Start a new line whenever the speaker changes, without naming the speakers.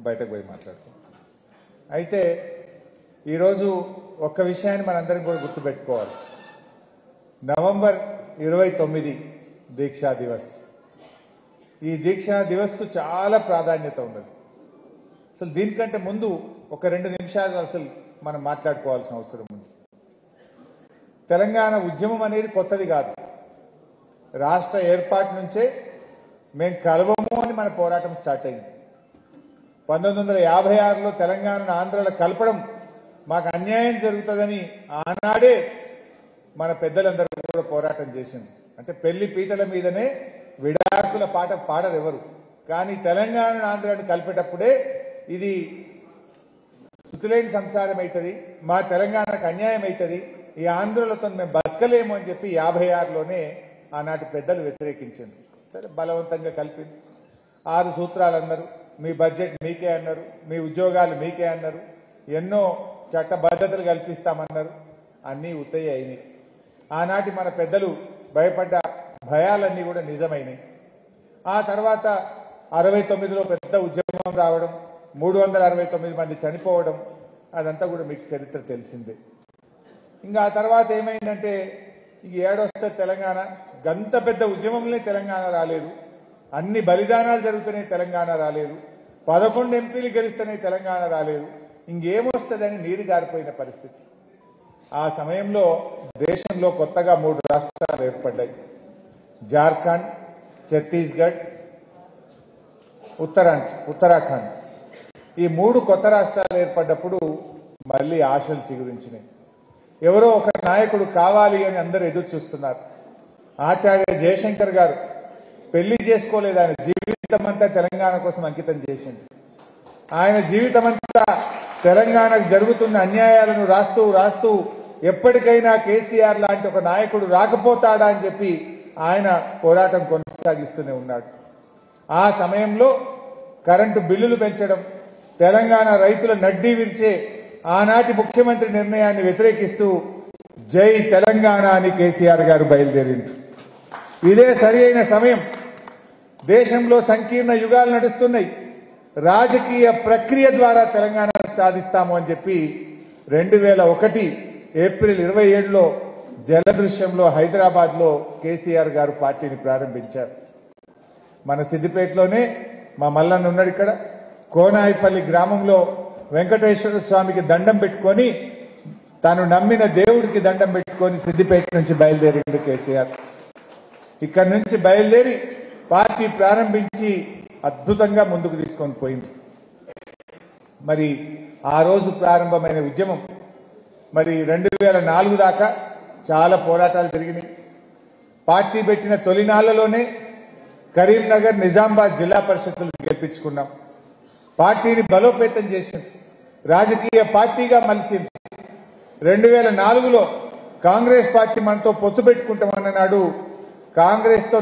బయటకు పోయి మాట్లాడతాం. అయితే ఈరోజు ఒక్క విషయాన్ని మనందరం కూడా గుర్తుపెట్టుకోవాలి. నవంబర్ 29 దీక్షా దివస్. ఈ దీక్షా దివస్కు చాలా ప్రాధాన్యత ఉన్నది. అసలు దీనికంటే ముందు ఒక 2 నిమిషాలు అసలు మనం మాట్లాడుకోవాల్సిన అవసరం ఉంది. తెలంగాణ ఉద్యమం అనేది కొత్తది కాదు. రాష్ట్ర ఏర్పాటు నుంచే మేము కలవము అని మన పోరాటం స్టార్ట్ అయింది. 1956లో తెలంగాణను ఆంధ్రలో కలపడం మాకు అన్యాయం జరుగుతుందని ఆనాడే మన పెద్దలందరూ కూడా పోరాటం చేసింది. అంటే పెళ్లి పీటల మీదనే విడాకుల పాట పాడరు ఎవరు, కానీ తెలంగాణను ఆంధ్రాన్ని కలిపేటప్పుడే ఇది శృతిలేని సంసారం అవుతుంది, మా తెలంగాణకు అన్యాయం అవుతుంది, ఈ ఆంధ్రులతో మేము బతకలేము అని చెప్పి 56లోనే ఆనాటి పెద్దలు వ్యతిరేకించింది. సరే, బలవంతంగా కలిపింది. 6 సూత్రాలు అన్నారు, మీ బడ్జెట్ మీకే అన్నారు, మీ ఉద్యోగాలు మీకే అన్నారు, ఎన్నో చట్టబద్ధతలు కల్పిస్తామన్నారు. అన్నీ ఉత్తయ్య అయినాయి. ఆనాటి మన పెద్దలు భయపడ్డ భయాలన్నీ కూడా నిజమైనాయి. ఆ తర్వాత 69లో పెద్ద ఉద్యమం రావడం, 369 మంది చనిపోవడం, అదంతా కూడా మీకు చరిత్ర తెలిసిందే. ఇంకా ఆ తర్వాత ఏమైందంటే ఈ ఏడొస్తే తెలంగాణ, గంత పెద్ద ఉద్యమంలో తెలంగాణ రాలేదు, అన్ని బలిదానాలు జరుగుతున్నాయి తెలంగాణ రాలేదు, 11 ఎంపీలు గెలుస్తున్నాయి తెలంగాణ రాలేదు, ఇంకేమొస్తుందని నీరు గారిపోయిన పరిస్థితి. ఆ సమయంలో దేశంలో కొత్తగా 3 రాష్ట్రాలు ఏర్పడ్డాయి. జార్ఖండ్, ఛత్తీస్గఢ్, ఉత్తరాఖండ్. ఈ 3 కొత్త రాష్ట్రాలు ఏర్పడ్డప్పుడు మళ్లీ ఆశలు చిగురించినాయి. ఎవరో ఒక నాయకుడు కావాలి అని అందరూ ఎదురు చూస్తున్నారు. ఆచార్య జయశంకర్ గారు పెళ్లి చేసుకోలేదు, ఆయన జీవితం అంతా తెలంగాణ కోసం అంకితం చేసింది. ఆయన జీవితం అంతా తెలంగాణకు జరుగుతున్న అన్యాయాలను రాస్తూ రాస్తూ ఎప్పటికైనా కేసీఆర్ లాంటి ఒక నాయకుడు రాకపోతాడా అని చెప్పి ఆయన పోరాటం కొనసాగిస్తూనే ఉన్నాడు. ఆ సమయంలో కరెంటు బిల్లులు పెంచడం, తెలంగాణ రైతుల నడ్డీ విరిచే ఆనాటి ముఖ్యమంత్రి నిర్ణయాన్ని వ్యతిరేకిస్తూ జై తెలంగాణ అని కేసీఆర్ గారు బయలుదేరింది. ఇదే సరి అయిన సమయం. దేశంలో సంకీర్ణ యుగాలు నడుస్తున్నాయి. రాజకీయ ప్రక్రియ ద్వారా తెలంగాణ సాధిస్తాము అని చెప్పి 2001 ఏప్రిల్ 27లో జలదృశ్యంలో హైదరాబాద్లో కేసీఆర్ గారు పార్టీని ప్రారంభించారు. మన సిద్దిపేటలోనే మా మల్లన్న ఉన్నాడు. ఇక్కడ కోనాయిపల్లి గ్రామంలో వెంకటేశ్వర స్వామికి దండం పెట్టుకొని, తాను నమ్మిన దేవుడికి దండం పెట్టుకొని సిద్దిపేట నుంచి బయలుదేరింది కేసీఆర్. ఇక్కడి నుంచి బయలుదేరి పార్టీ ప్రారంభించి అద్భుతంగా ముందుకు తీసుకొని పోయింది. మరి ఆ రోజు ప్రారంభమైన ఉద్యమం మరి 2004 దాకా చాలా పోరాటాలు జరిగినాయి. పార్టీ పెట్టిన తొలినాళ్లలోనే కరీంనగర్, నిజామాబాద్ జిల్లా పరిషత్తులు గెలిపించుకున్నాం. పార్టీని బలోపేతం చేసింది, రాజకీయ పార్టీగా మలిచింది. 2004లో కాంగ్రెస్ పార్టీ మనతో పొత్తు పెట్టుకుంటామన్న నాడు కాంగ్రెస్తో